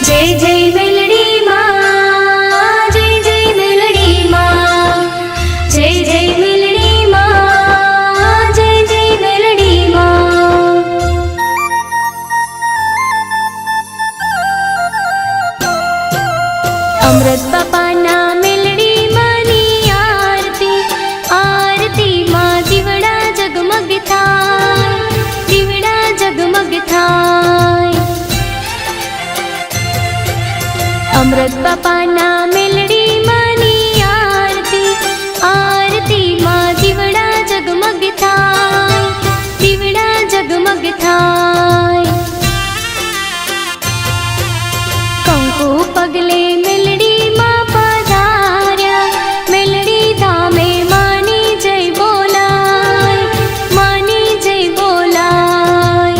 जय जय मेलडी माँ, जय जय मेलडी माँ, जय जय मेलडी माँ, जय जय मेलडी माँ। अमृत बापाना मेलडी मानी आरती, आरती माँ दीवड़ा जगमग थाय, दीवड़ा जगमग थाय। अमृत बापाना मेलडी मानी आरती, आरती माँ दीवड़ा जगमग थाय, दीवड़ा जगमग थाय। कंकु पगले मेलडी माँ पधार्या, मेलडी धामे मानी जय बोलाय, मानी जय बोलाय।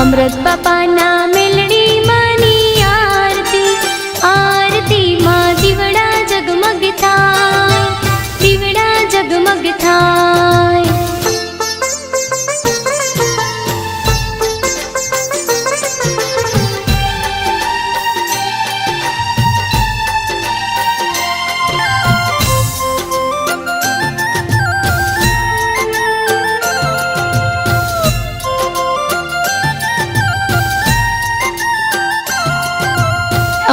अमृत बापाना मेलडी मानी आरती, आरती माँ दीवड़ा जगमग थाय, दीवड़ा जगमग थाय।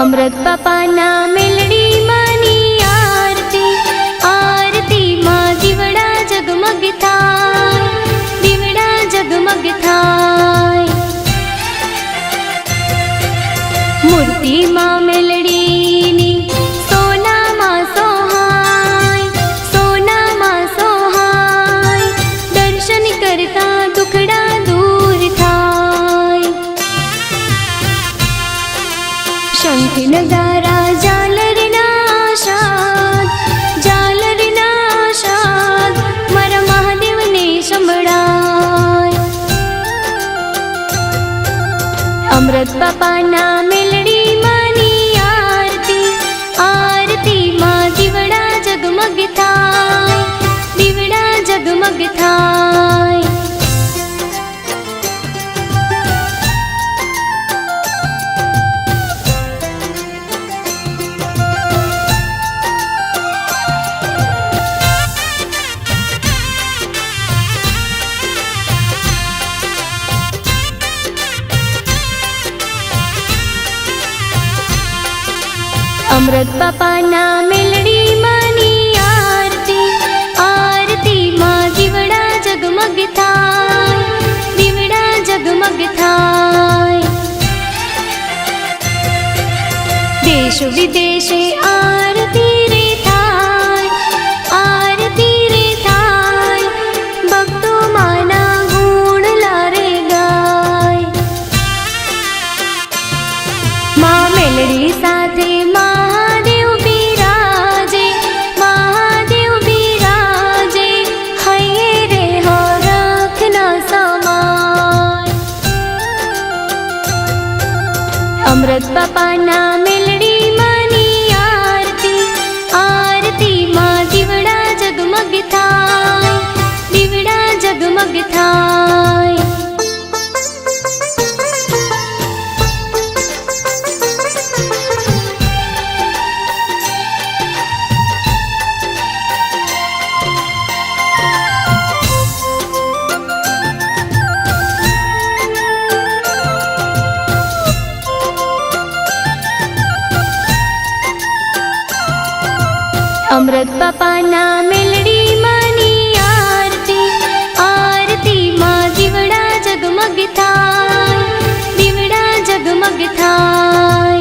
अमृत बापाना मेलडी मानी आरती, आरती माँ दीवड़ा जगमग थाय, दीवड़ा जगमग थाय। मूर्ति माँ मेलडी नी सोना माँ सोहाय, सोना माँ सोहाय। दर्शन करता दुखड़ा दूर थाय। शंख नगारा झालरना शाद, झालरना शाद मारा महादेव ने संभळाय। अमृत बापाना मेलडी मानी आरती, आरती माँ दीवड़ा जगमग थाय, दीवड़ा जगमग थाय। अमृत बापाना मेलडी मानी आरती, आरती माँ दीवड़ा जगमग थाय, दीवड़ा जगमग थाय। देश विदेशे आरती रे थाय, आरती रे थाय। भक्तो माना गुण लारे गाय। माँ मेलडी साथे महादेव बिराजे, महादेव बिराजे। हये रे हो रखना समाय। अमृत बापाना मेलडी मानी आरती, आरती माँ दीवड़ा जगमग थाय, दीवड़ा जगमग थाय। अमृत बापाना मेलडी मानी आरती, आरती माँ दीवड़ा जगमग थाय, दीवड़ा जगमग थाय।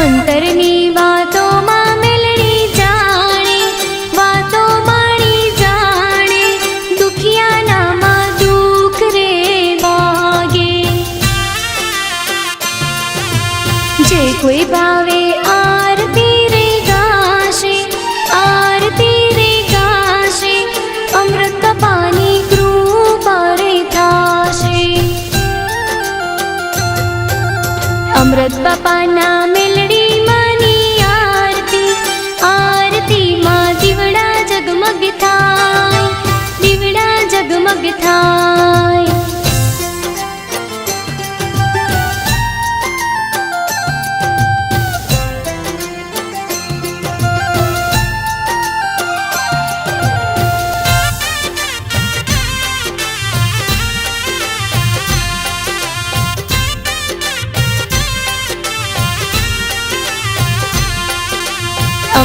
अंतरनी वातो माँ मेलडी जाणे, वातो माणी जाणे। दुखिया ना माँ दुख रे भागे। जे कोई भावे आरती रे गाशे, आरती रे गाशे। अमृत बापानी कृपा रे थाशे। अमृत बापाना मेलडी मानी आरती, आरती माँ दीवड़ा जगमग थाय, दीवड़ा जगमग थाय।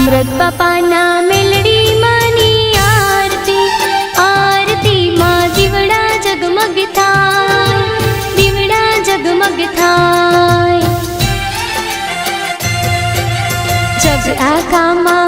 અમૃત બાપાના મેલડી માની આરતી, આરતી માં દીવડા જગમગ થાય, દીવડા જગમગ થાય. જગ આખામાં